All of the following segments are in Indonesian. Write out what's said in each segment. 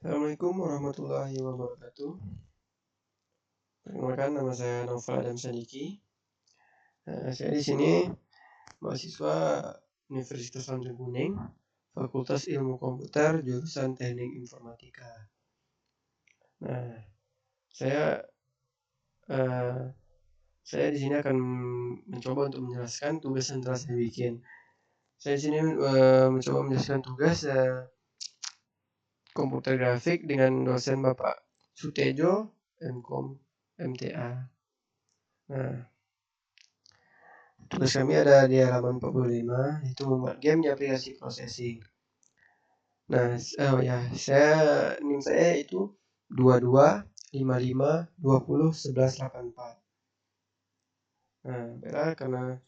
Assalamualaikum warahmatullahi wabarakatuh. Perkenalkan, nama saya Novel Adam Sadiki. Saya di sini mahasiswa Universitas Tanjung Kuning, Fakultas Ilmu Komputer, jurusan Teknik Informatika. Nah, saya di sini akan mencoba untuk menjelaskan tugas yang telah saya bikin. Saya di sini mencoba menjelaskan tugas komputer grafik dengan dosen Bapak Sutejo MKOM MTA. Nah, tugas kami ada di halaman 45, yaitu membuat game di aplikasi processing. Nah, NIM saya itu 2255201184. Nah, baiklah, karena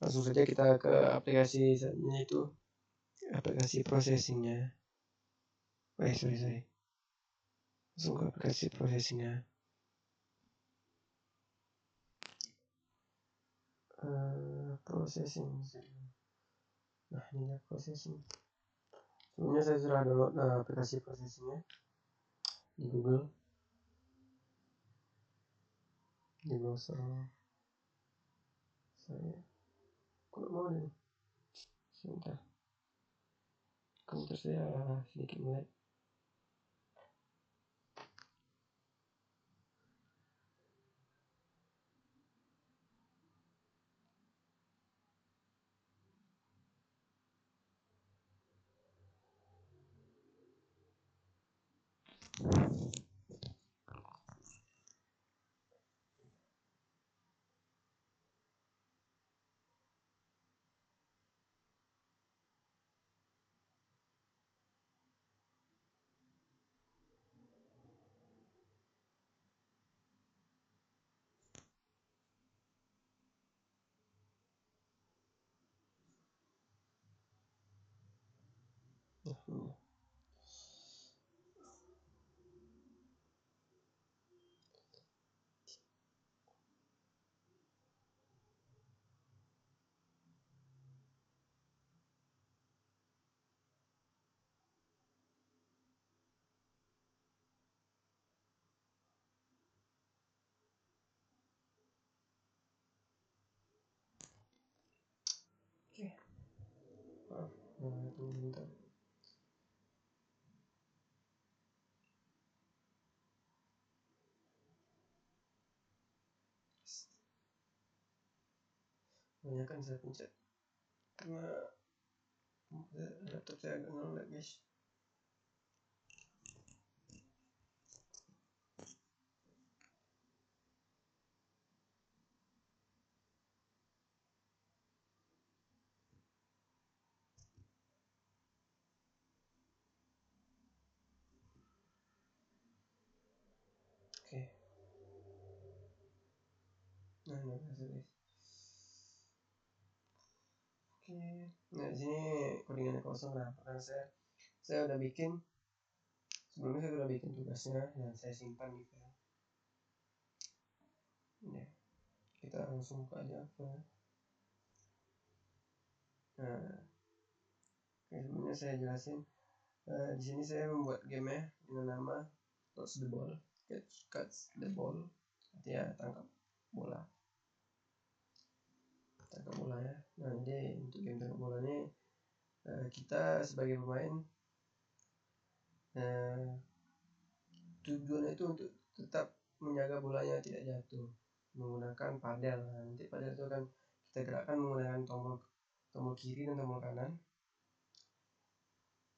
langsung saja kita ke aplikasinya, itu aplikasi processingnya. Sorry. Langsung ke aplikasi processingnya. Processing. Nah, ini processing. Sebelumnya saya sudah download aplikasi processingnya di Google, di browser saya. Kok mau nih? Sebentar, komputer saya sedikit mulai. Oke. Maaf, tunggu bentar. Kebanyakan saya pencet karena laptop saya agak ngelag, guys. Oke. Nah, udah berhasil, guys. Oke. Nah, di sini codingannya kosong. Kenapa? Karena saya udah bikin sebelumnya, saya udah bikin tugasnya dan saya simpan di file. Ini, kita langsung buka aja ke. Nah, sebelumnya saya jelasin. Di sini saya membuat game dengan nama Catch the Ball. Catch the Ball. Artinya tangkap bola. Tangkap bola ya. Nah, jadi untuk game tangkap bola ini kita sebagai pemain tujuannya itu untuk tetap menjaga bolanya tidak jatuh menggunakan padel. Nanti padel itu kan kita gerakkan menggunakan tombol kiri dan tombol kanan.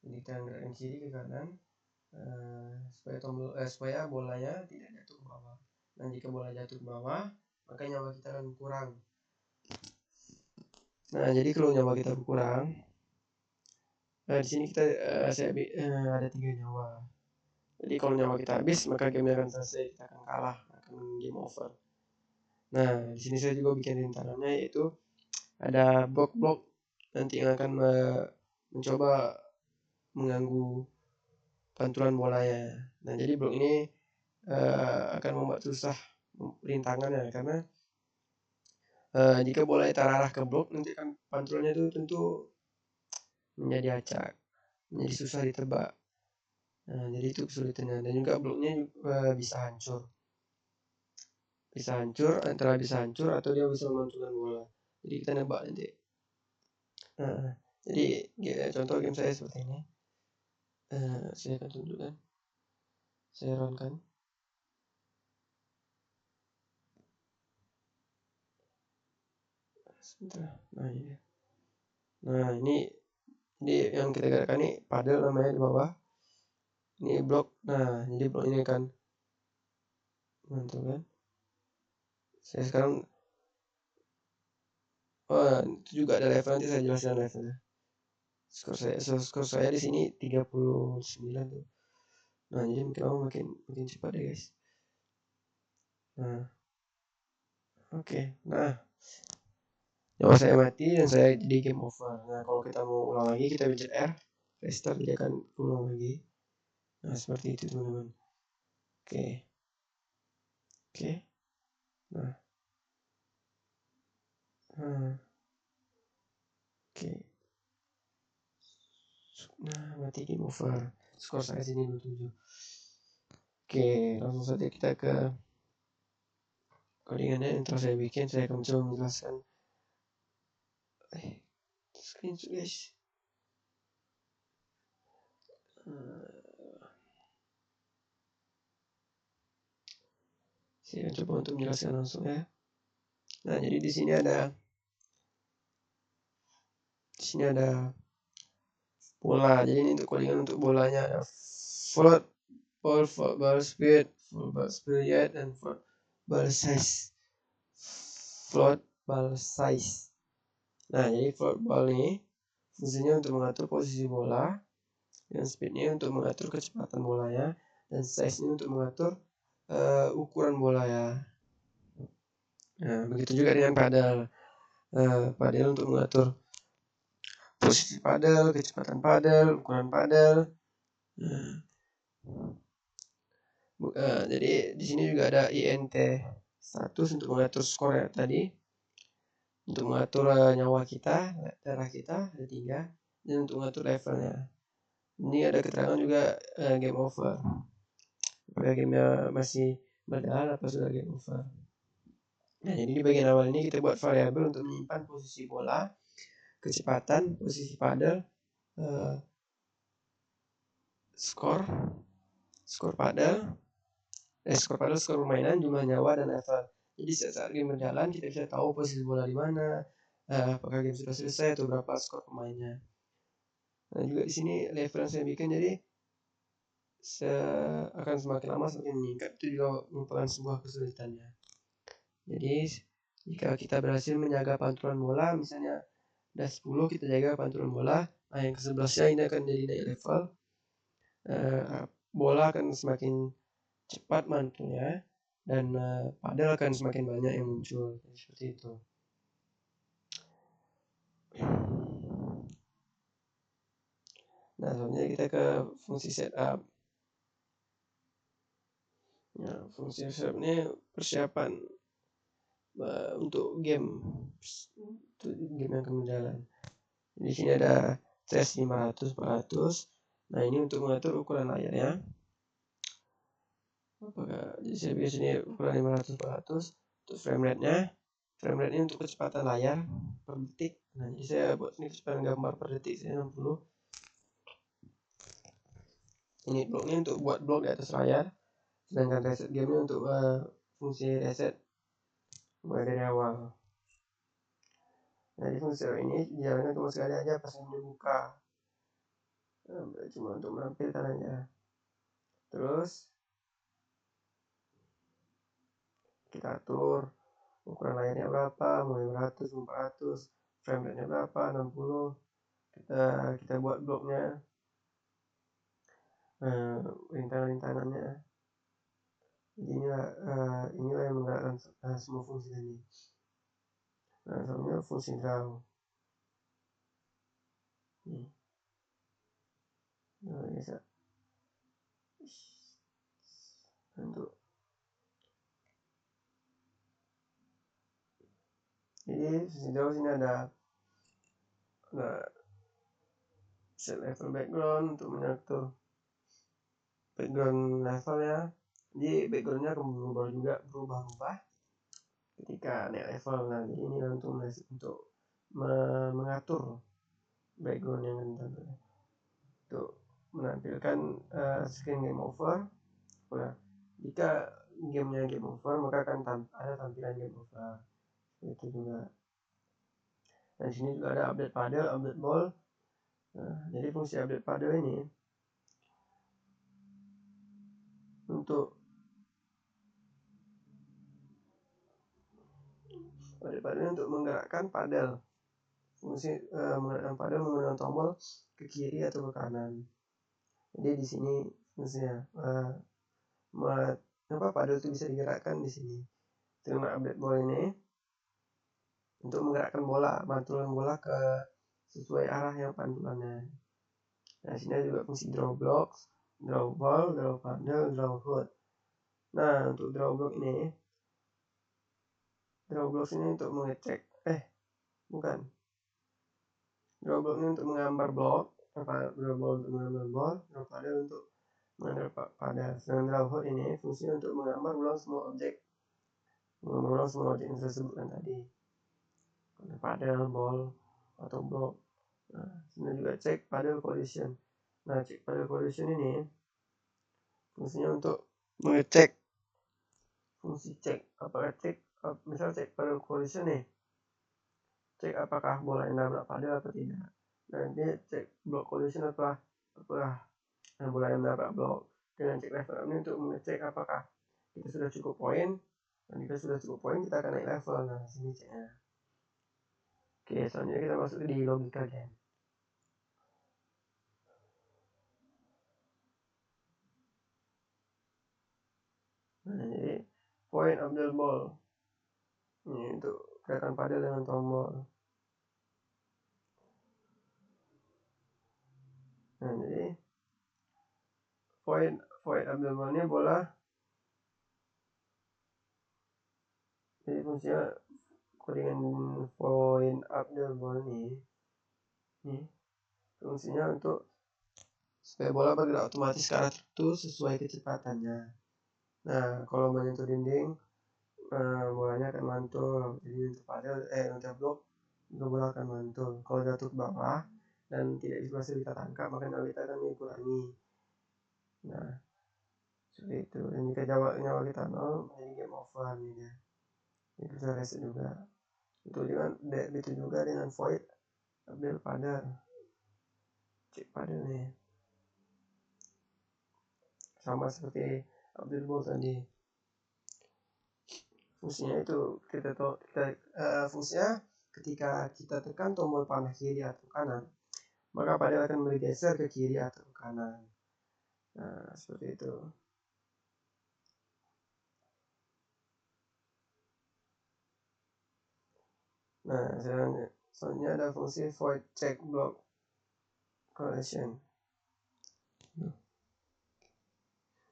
Jadi kita gerakkan kiri ke kanan supaya bolanya tidak jatuh ke bawah. Dan jika bola jatuh ke bawah, maka nyawa kita akan kurang. Nah, jadi kalau nyawa kita berkurang, di sini kita ada 3 nyawa. Jadi kalau nyawa kita habis, maka game akan selesai, kita akan kalah, akan game over. Nah, di sini saya juga bikin rintangannya, yaitu ada blok-blok nanti yang akan mencoba mengganggu pantulan bolanya. Nah, jadi blok ini akan membuat susah rintangannya, karena jika bola terarah ke blok, nanti kan pantulannya itu tentu menjadi acak, menjadi susah ditebak. Nah, jadi itu kesulitannya, dan juga bloknya bisa hancur antara bisa hancur atau dia bisa memantulkan bola, jadi kita nebak nanti. Nah, jadi contoh game saya seperti ini. Saya akan tunjukkan, saya runkan. Sebentar. Nah ini yang kita gerakkan ini padel namanya di bawah. Ini blok. Nah jadi blok ini kan mantul kan. Saya sekarang itu juga ada level, nanti saya jelaskan levelnya. Skor saya di sini 39 tuh. Nah jadi makin cepat deh guys. Nah oke. Nah nyawa saya mati dan saya jadi game over. Nah kalau kita mau ulang lagi, kita pencet R, restart, dia akan ulang lagi. Nah seperti itu teman-teman. Oke. Nah oke. Nah mati game over. Skor saya sini 27. Oke, langsung saja kita ke codingannya yang telah saya bikin. Saya akan coba menjelaskan. Screenshot guys. Saya akan coba untuk menjelaskan langsung ya. Nah, jadi di sini ada bola. Jadi ini untuk codingan untuk bolanya ada float ball speed, float ball speed, dan float ball size. Float ball size. Nah, jadi float ball ini fungsinya untuk mengatur posisi bola, dan speednya untuk mengatur kecepatan bolanya, dan size-nya untuk mengatur ukuran bola ya. Nah, begitu juga dengan padel. Padel untuk mengatur posisi padel, kecepatan padel, ukuran padel. Jadi di sini juga ada INT status untuk mengatur skor ya tadi, untuk mengatur nyawa kita, darah kita ada 3, dan untuk mengatur levelnya. Ini ada keterangan juga game over, apakah gamenya masih berjalan atau sudah game over. Nah jadi di bagian awal ini kita buat variabel untuk menyimpan posisi bola, kecepatan, posisi padel, skor padel, skor permainan, jumlah nyawa, dan level. Jadi saat game berjalan kita bisa tahu posisi bola di mana, apakah game sudah selesai atau berapa skor pemainnya. Nah juga di sini level yang saya bikin jadi akan semakin lama semakin meningkat, itu juga merupakan sebuah kesulitannya. Jadi jika kita berhasil menjaga pantulan bola, misalnya ada 10 kita jaga pantulan bola, nah yang ke-11nya ini akan jadi naik level, bola akan semakin cepat mantulnya, dan padel akan semakin banyak yang muncul seperti itu. Nah selanjutnya kita ke fungsi setup. Nah fungsi setup ini persiapan untuk game yang akan berjalan. Di sini ada CS 500 400. Nah ini untuk mengatur ukuran layarnya. Jadi saya bikin sini ukuran 500 400 untuk frame rate-nya. Frame rate ini untuk kecepatan layar per detik. Nah jadi saya buat ini kecepatan gambar per detik saya 60. Ini bloknya untuk buat blok di atas layar, sedangkan reset gamenya untuk fungsi reset mulai dari awal. Nah di fungsi ini jalannya cuma sekali aja pas yang dibuka, cuma untuk menampilkan aja. Terus kita atur ukuran layarnya berapa, mulai 100 400, frame rate nya berapa 60. Kita buat bloknya, rintangan-rintangannya. Jadi inilah yang menggerakkan semua fungsi ini. Nah selanjutnya fungsi draw. Nah bisa untuk jadi fungsi draw sini ada set level background untuk mengatur background levelnya. Jadi backgroundnya akan berubah ketika naik level. Nah, jadi ini untuk mengatur background yang untuk menampilkan screen game over. Nah, jika gamenya game over, maka akan ada tampilan game over. Itu juga. Dan sini juga ada update paddle, update ball. Nah, jadi fungsi update paddle ini untuk menggerakkan paddle. Fungsi menggerakkan paddle menggunakan tombol ke kiri atau ke kanan. Jadi di sini fungsinya paddle itu bisa digerakkan di sini. Dengan update ball ini untuk menggerakkan bola, mantulan bola ke sesuai arah yang pantulannya. Nah, sini juga fungsi draw blocks, draw ball, draw paddle, draw hood. Nah, untuk draw block ini untuk mengecek draw block ini untuk menggambar blok, draw ball untuk menggambar ball, draw paddle untuk menggambar paddle. Sedangkan draw hood ini fungsinya untuk menggambar ulang semua objek yang saya sebutkan tadi, paddle, ball atau blok. Nah, sini juga cek paddle collision. Nah, cek paddle collision ini fungsinya untuk mengecek misal cek paddle collision nih, cek apakah bola yang nabrak paddle atau tidak. Dan dia cek block collision apakah bola yang menabrak blok. Dengan cek level ini untuk mengecek apakah kita sudah cukup poin, dan jika sudah cukup poin kita akan naik level. Nah, sini ceknya. Oke, selanjutnya kita masuk di logika game. Nah, jadi point of the ball ini untuk gerakan paddle dengan tombol. Nah, jadi point of the ball nya bola. Jadi fungsinya dengan point up the ball nih fungsinya untuk supaya bola bergerak otomatis ke arah tertentu sesuai kecepatannya. Nah, kalau menyentuh dinding, bolanya akan mantul. Jadi untuk paddle, untuk blok, juga bola akan mantul. Kalau jatuh ke bawah dan tidak bisa kita tangkap, maka kita akan dikurangi. Nah, seperti itu. Dan jika nyawa kita 0, jadi game over nih dia. Jadi bisa reset juga. Itu juga dengan void update paddle. Cek paddle nih. Sama seperti update ball tadi. Fungsinya itu fungsinya ketika kita tekan tombol panah kiri atau kanan, maka paddle akan bergeser ke kiri atau ke kanan. Nah, seperti itu. Nah, selanjutnya ada fungsi void check block collision.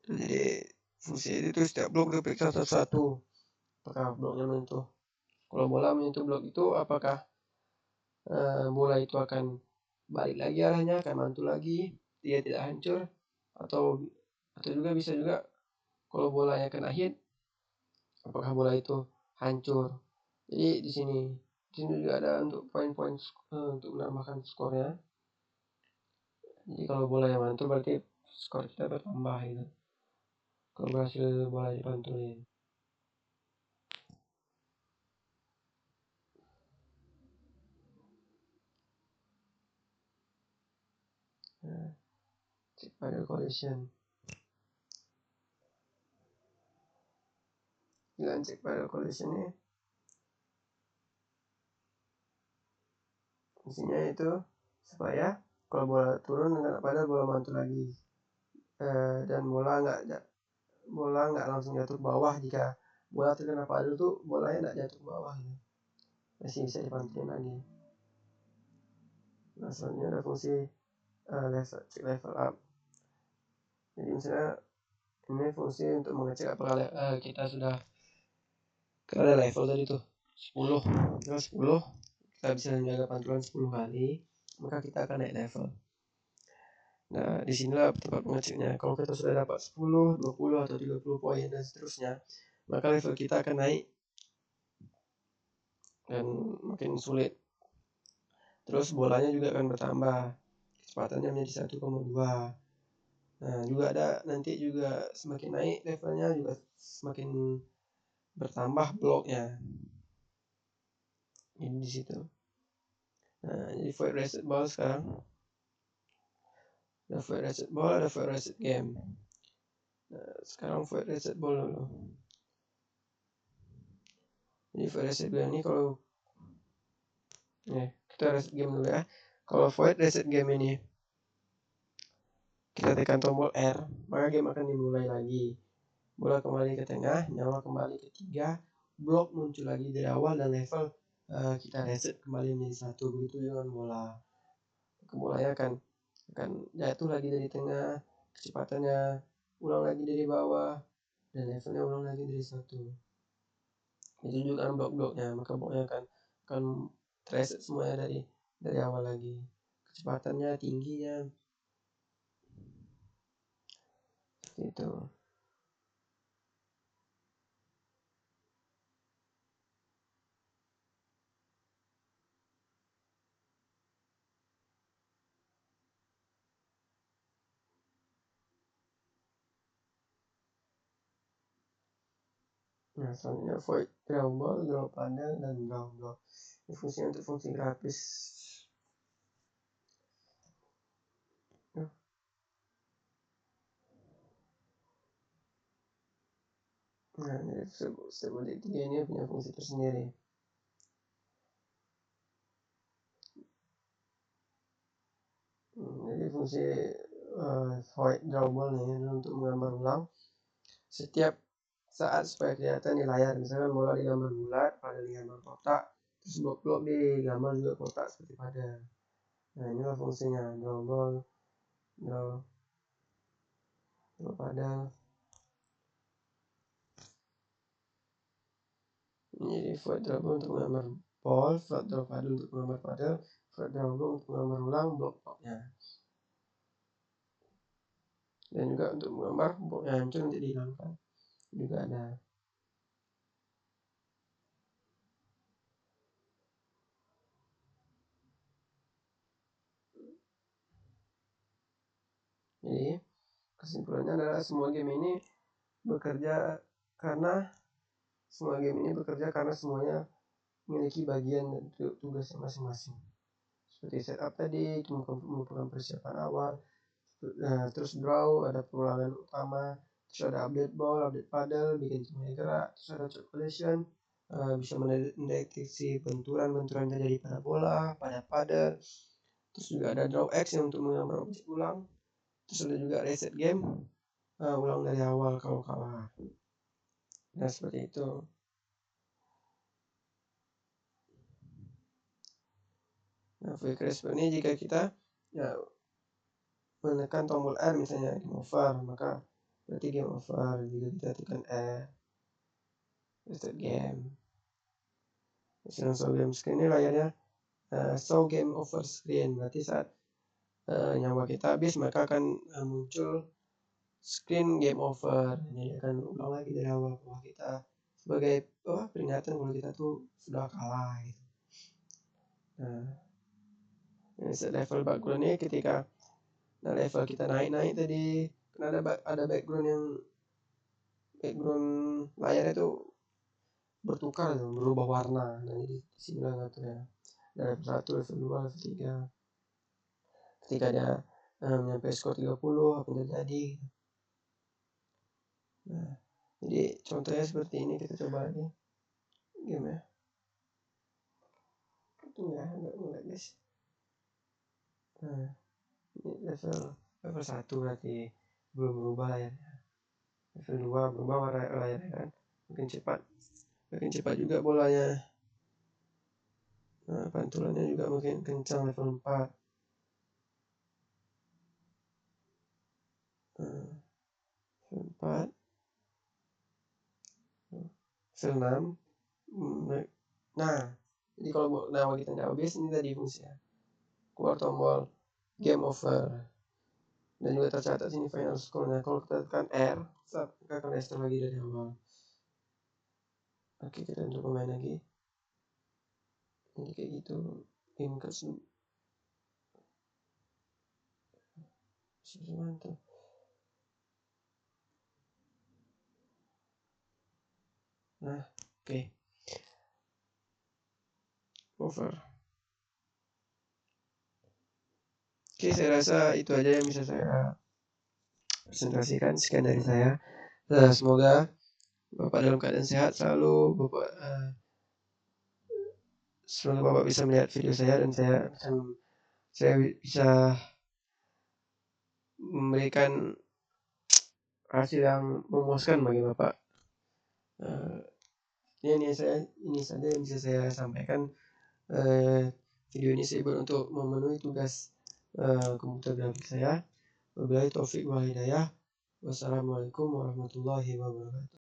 Jadi fungsi itu setiap blok diperiksa satu-satu apakah bloknya menyentuh. Kalau bola menyentuh blok itu, apakah bola itu akan balik lagi arahnya, akan mantul lagi, dia tidak hancur, atau juga bisa juga kalau bolanya kena hit, apakah bola itu hancur. Jadi di sini juga ada untuk poin-poin untuk menambahkan skornya. Jadi kalau bola yang mantul berarti skor kita bertambah gitu. Kalau berhasil bola dipantulin. Nah, cek paddle collision. Dengan cek paddle collision ini fungsinya itu supaya kalau bola turun dengan paddle bola mantul lagi, dan bola nggak langsung jatuh ke bawah. Jika bola terkena paddle tuh bolanya nggak jatuh ke bawah gitu, masih bisa dipantulin lagi. Nah, selanjutnya ada fungsi cek level up. Jadi misalnya ini fungsi untuk mengecek apakah kita sudah ada level tadi tuh 10. Kalau 10 kita bisa menjaga pantulan 10 kali, maka kita akan naik level. Nah, disinilah tempat mengeceknya. Kalau kita sudah dapat 10, 20, atau 30 poin dan seterusnya, maka level kita akan naik dan makin sulit. Terus bolanya juga akan bertambah, kecepatannya menjadi 1,2. Nah, juga ada nanti juga semakin naik levelnya juga semakin bertambah bloknya. Ini di situ. Nah, jadi void reset ball sekarang. Ada void reset ball, ada void reset game. Nah, sekarang void reset ball dulu. Jadi void reset game ini kalau kita reset game dulu ya. Kalau void reset game ini kita tekan tombol R, maka game akan dimulai lagi. Bola kembali ke tengah, nyawa kembali ke 3, blok muncul lagi dari awal dan level kita reset kembali menjadi 1. Begitu dengan bola. Bolanya akan jatuh lagi dari tengah, kecepatannya ulang lagi dari bawah, dan levelnya ulang lagi dari 1. Ditunjukkan blok-bloknya, maka bloknya akan reset semuanya dari awal lagi. Kecepatannya, tingginya, seperti itu. Nah, selanjutnya void draw ball, draw panel, dan draw block. Ini fungsinya untuk fungsi grafis. Nah, ini step 3 ini punya fungsi tersendiri. Jadi fungsi void draw ball nih untuk menggambar ulang setiap saat supaya kelihatan di layar. Misalkan bola digambar bulat, pada digambar kotak, terus blok-blok digambar juga kotak seperti pada. Nah, inilah fungsinya draw ball, draw pada. Ini jadi void draw ball untuk menggambar ball, void draw pada untuk menggambar pada, void draw ball untuk menggambar ulang blok-bloknya. Dan juga untuk menggambar blok yang hancur nanti dihilangkan juga ada. Jadi kesimpulannya adalah semua game ini bekerja karena semuanya memiliki bagian dan tugasnya masing-masing. Seperti setup tadi, itu merupakan persiapan awal. Nah, terus draw, ada pengulangan utama. Terus ada update ball, update paddle, bikin semuanya gerak. Terus ada shot collision, bisa mendeteksi benturan-benturan terjadi pada bola, pada paddle. Terus juga ada draw X yang untuk menggambar objek ulang. Terus ada juga reset game, ulang dari awal kalau kalah. Nah, seperti itu. Nah, quick response ini jika kita menekan tombol R misalnya game over, maka berarti game over. Jika kita tekan R, reset game. Misalnya show game screen ini layarnya show game over screen, berarti saat nyawa kita habis maka akan muncul screen game over. Jadi akan ulang lagi dari awal bahwa kita sebagai peringatan kalau kita tuh sudah kalah gitu. Nah, set level background ini ketika level kita naik tadi, karena ada background layarnya itu bertukar tuh, berubah warna. Nah, jadi di sini lah ngaturnya. Dari level 1, level 2, level 3. Ketika dia sampai skor 30 apa yang terjadi. Nah, jadi contohnya seperti ini, kita coba lagi game ya. Itu enggak mulai guys. Nah, ini level 1 berarti belum berubah layarnya. Level 2 berubah warna layarnya kan. Makin cepat juga bolanya. Nah, pantulannya juga makin kencang level 4. Level 4, level 6. Nah, jadi kalau nyawa kita nggak habis, ini tadi fungsinya. Keluar tombol game over. Dan juga tercatat sini final score-nya. Kalau kita tekan R, kita akan restart lagi dari awal. Oke, kita untuk pemain lagi. Jadi kayak gitu. Increase mantap. Nah, oke. Over. Oke, saya rasa itu aja yang bisa saya presentasikan. Sekian dari saya. Semoga Bapak dalam keadaan sehat selalu. Semoga Bapak bisa melihat video saya dan saya bisa memberikan hasil yang memuaskan bagi Bapak. Ini saja yang bisa saya sampaikan. Video ini saya buat untuk memenuhi tugas komputer grafik saya. Wabillahi taufiq wal hidayah. Wassalamualaikum warahmatullahi wabarakatuh.